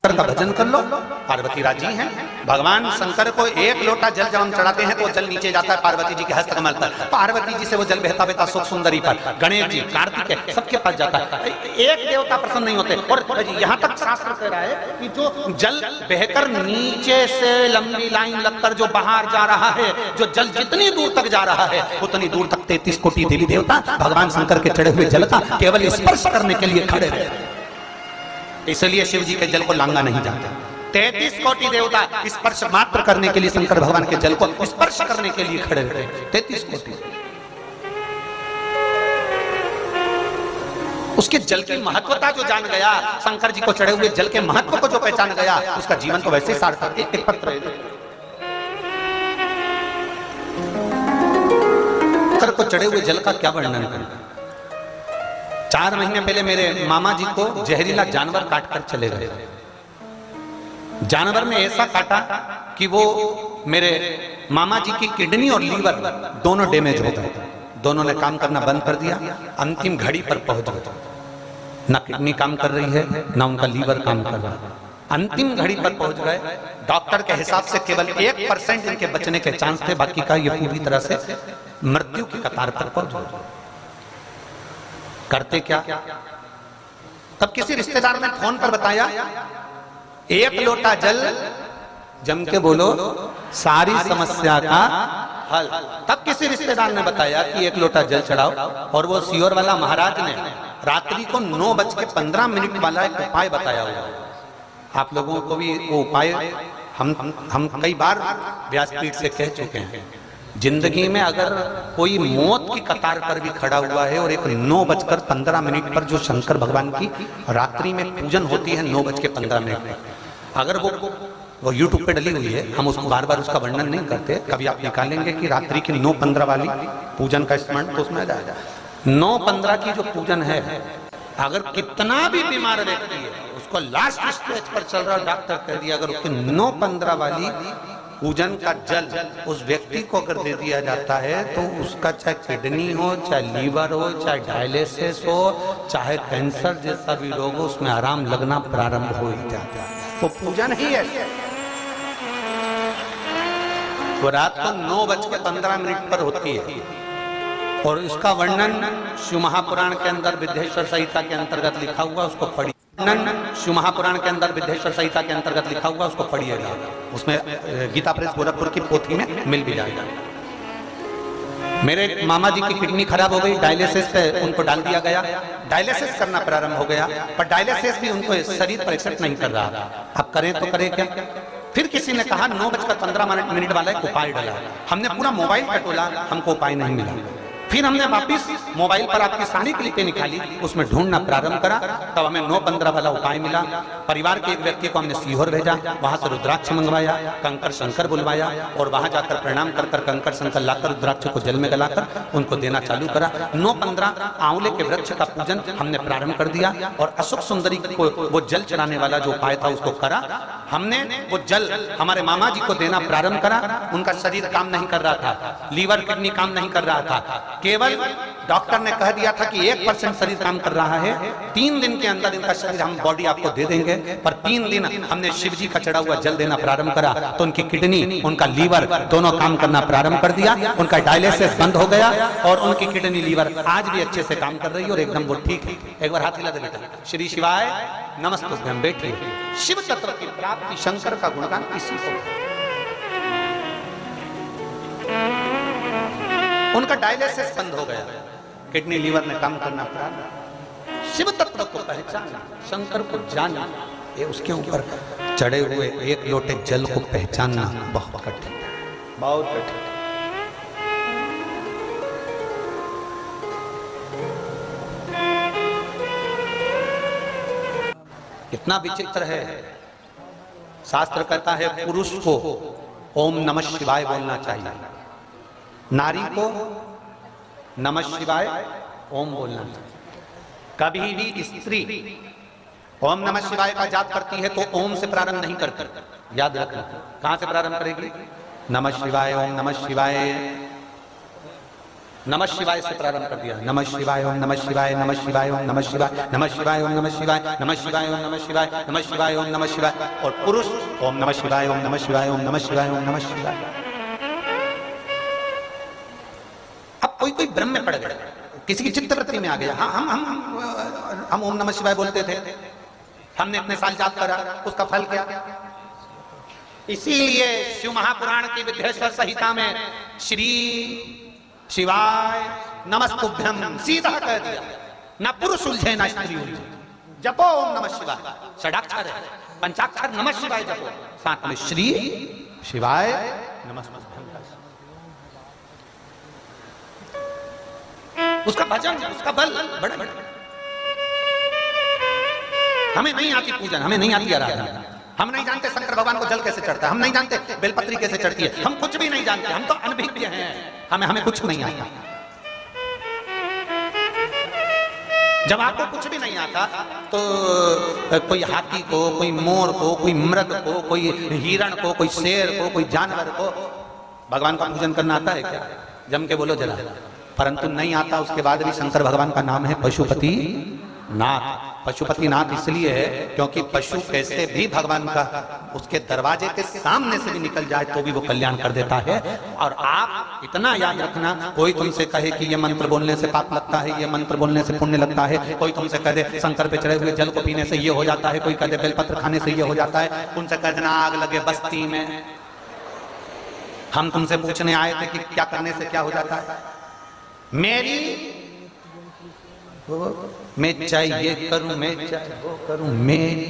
का भजन कर लो। पार्वती राजी हैं। भगवान शंकर को एक लोटा जल जब हम चढ़ाते हैं तो जल नीचे जाता है पार्वती जी के हस्त कमल पर। पार्वती जी से वो जल बहता बहता सुख सुंदरी पर, गणेश जी, कार्तिक, सबके पास जाता है। एक देवता प्रसन्न नहीं होते। और यहाँ तक शास्त्र कह रहा है कि जो जल बहकर नीचे से लंबी लाइन लगकर जो बाहर जा रहा है, जो जल जितनी दूर तक जा रहा है उतनी दूर तक 33 कोटि देवी देवता भगवान शंकर के चढ़े हुए जल का केवल स्पर्श करने के लिए खड़े रहे। इसलिए शिव जी के जल को लांगा नहीं जाता। 33 कोटि देवता स्पर्श मात्र करने के लिए शंकर भगवान के जल को स्पर्श करने के लिए खड़े रहे। 33 कोटि। उसके जल की महत्वता जो जान गया, शंकर जी को चढ़े हुए जल के महत्व को जो पहचान गया, उसका जीवन तो वैसे ही सार्थक। एक पत्र शंकर को चढ़े हुए जल का क्या वर्णन करें। 4 महीने पहले मेरे मामा जी को जहरीला जानवर काटकर चले गए। जानवर ने ऐसा काटा कि वो मेरे मामा जी की किडनी और लीवर दोनों डैमेज हो गए। दोनों ने काम करना बंद कर दिया। अंतिम घड़ी पर पहुंच गए। ना किडनी काम कर रही है, ना उनका लीवर काम कर रहा है। अंतिम घड़ी पर पहुंच गए। डॉक्टर के हिसाब से केवल 1% इनके बचने के चांस थे, बाकी का ये पूरी तरह से मृत्यु की कतार पर पहुंच गए। करते क्या? तब किसी रिश्तेदार ने फोन पर बताया, 1 लोटा जल, जम के बोलो, सारी समस्या का हल। तब किसी रिश्तेदार ने बताया कि 1 लोटा जल चढ़ाओ। और वो सीहोर वाला महाराज ने रात्रि को 9:15 वाला एक उपाय बताया हुआ। आप लोगों को भी वो उपाय हम कई बार व्यासपीठ से कह चुके हैं। जिंदगी में अगर कोई मौत की कतार पर भी खड़ा हुआ है और एक 9:15 पर जो शंकर भगवान की रात्रि में पूजन होती है 9:15 पर, अगर वो YouTube पे डली हुई है, हम उसको बार बार उसका वर्णन नहीं करते। कभी आप निकालेंगे कि रात्रि की 9:15 वाली पूजन का स्मरण, तो उसमें आ जाएगा। 9:15 की जो पूजन है, अगर कितना भी बीमार व्यक्ति है, उसको लास्ट स्टेज पर चल रहा, डॉक्टर कह दिया, अगर उसकी 9:15 वाली पूजन का जल उस व्यक्ति को अगर दे दिया जाता है तो उसका चाहे किडनी हो, चाहे लीवर हो, चाहे डायलिसिस हो, चाहे कैंसर जैसा भी रोग हो, उसमें आराम लगना प्रारंभ हो ही जाता है। तो पूजन ही है। वो रात को 9:15 पर होती है। और इसका वर्णन शिव महापुराण के अंदर विद्येश्वर संहिता के अंतर्गत लिखा हुआ, उसको पढ़िए। शिव महापुराण के अंदर विद्येश्वर संहिता के अंतर्गत लिखा हुआ, उसको पढ़िएगा। उसमें गीता प्रेस गोरखपुर की पोथी में मिल भी जाएगा। मेरे मामा जी की किडनी खराब हो गई, डायलिसिस पे उनको डाल दिया गया। डायलिसिस करना प्रारंभ हो गया, पर डायलिसिस भी उनको शरीर पर एक्सेप्ट नहीं कर रहा। अब करें तो करें क्या? फिर किसी ने कहा 9:15 वाला एक उपाय डाला। हमने पूरा मोबाइल टटोला, हमको उपाय नहीं मिला। फिर हमने वापिस मोबाइल पर आपकी सारी क्लिपें निकाली, उसमें ढूंढना प्रारंभ करा, तब हमें 9:15 वाला उपाय मिला। परिवार के एक व्यक्ति को हमने सीहोर भेजा, वहां से रुद्राक्ष मंगवाया, कंकर शंकर बुलवाया और वहां जाकर प्रणाम कर कंकर शंकर लाकर रुद्राक्ष को जल में गलाकर उनको देना चालू करा। 9:15 आंवले के वृक्ष का पूजन हमने प्रारंभ कर दिया और अशोक सुंदरी को वो जल चढ़ाने वाला जो उपाय था उसको करा। हमने वो जल हमारे मामा जी को देना प्रारंभ करा। उनका शरीर काम नहीं कर रहा था, लीवर किडनी काम नहीं कर रहा था। केवल डॉक्टर ने कह दिया था कि 1% शरीर काम कर रहा है। 3 दिन के अंदर इनका शरीर हम बॉडी आपको दे देंगे। पर 3 दिन हमने शिव जी का चढ़ा हुआ जल देना प्रारंभ करा तो उनकी किडनी, उनका लीवर दोनों काम करना प्रारंभ कर दिया। उनका डायलिसिस बंद हो गया और उनकी किडनी लीवर आज भी अच्छे से काम कर रही है और एकदम वो ठीक है। एक बार हाथ हिला दे बेटा। श्री शिवाय नमस्तुभ्यं। हम बैठिए। शिव तत्व की प्राप्ति, शंकर का गुणगान इसी को। उनका डायलिसिस बंद हो गया, किडनी लीवर ने काम करना प्रारंभ। शिव तत्व को पहचाना, शंकर को जानना, ये उसके ऊपर चढ़े हुए 1 लोटे जल को पहचानना बहुत कठिन है, बहुत कठिन। इतना विचित्र है। शास्त्र कहता है पुरुष को ओम नमः शिवाय बोलना चाहिए, नारी को नमः शिवाय ओम बोलना चाहिए। कभी भी स्त्री ओम नमः शिवाय का जाप करती है तो ओम से प्रारंभ नहीं करती। याद रखना। कहां से प्रारंभ करेगी? नमः शिवाय, ओम नमः शिवाय। नमः शिवाय से प्रारंभ कर दिया। नमः शिवाय ओम नमः शिवाय नमः शिवाय ओम नमः शिवाय नमः शिवाय ओम नमः शिवाय नमः शिवाय ओम नमः शिवाय नमः शिवाय ओम नमः शिवाय। और पुरुष ओम नमः शिवाय ओम नमः शिवाय ओम नमः शिवाय ओम नमः शिवाय। अब कोई कोई भ्रम में पड़ गया, किसी की चित्तवृत्ति में आ गया। हाँ हम ओम नमः शिवाय बोलते थे, हमने इतने साल जाप करा, उसका फल क्या? इसीलिए शिव महापुराण की विद्येश्वर संहिता में श्री शिवाय नमस्तुभ्यम सीधा कह दिया। ना पुरुष उलझे ना स्त्री उलझे। जपो ओम नमः शिवाय, षडाक्षर है, पंचाक्षर नमः शिवाय जपो, साथ में श्री शिवाय नमस्तुभ्यम। उसका भजन, उसका बल बड़ा बड़ा। हमें नहीं आती पूजन, हमें नहीं आती आराधना, हम नहीं जानते शंकर भगवान को जल कैसे चढ़ता है, हम नहीं जानते बेलपत्री कैसे चढ़ती है, हम कुछ भी नहीं जानते, हम तो अनभिज्ञ हैं, हमें कुछ नहीं आता। जब आपको कुछ भी नहीं आता तो कोई हाथी को, कोई मोर को, कोई मृग को, कोई हिरण को, कोई शेर को, कोई जानवर को भगवान का पूजन करना आता है क्या? जम के बोलो जरा। परंतु नहीं आता, उसके बाद भी शंकर भगवान का नाम है पशुपति नाथ। पशुपति नाथ इसलिए है क्योंकि पशु कैसे भी भगवान का उसके दरवाजे के सामने से भी निकल जाए तो भी वो कल्याण कर देता है। और आप इतना याद रखना, कोई तुमसे कहे कि ये मंत्र बोलने से पाप लगता है, ये मंत्र बोलने से पुण्य लगता है, कोई तुमसे कह दे शंकर पे चढ़े हुए जल को पीने से ये हो जाता है, कोई कह दे बेलपत्र खाने से ये हो जाता है, उनसे कह देना आग लगे बस्ती में। हम तुमसे पूछने आए थे कि क्या करने से क्या हो जाता है। मैं चाहे ये करूं, मैं चाहे वो करूं, मेरी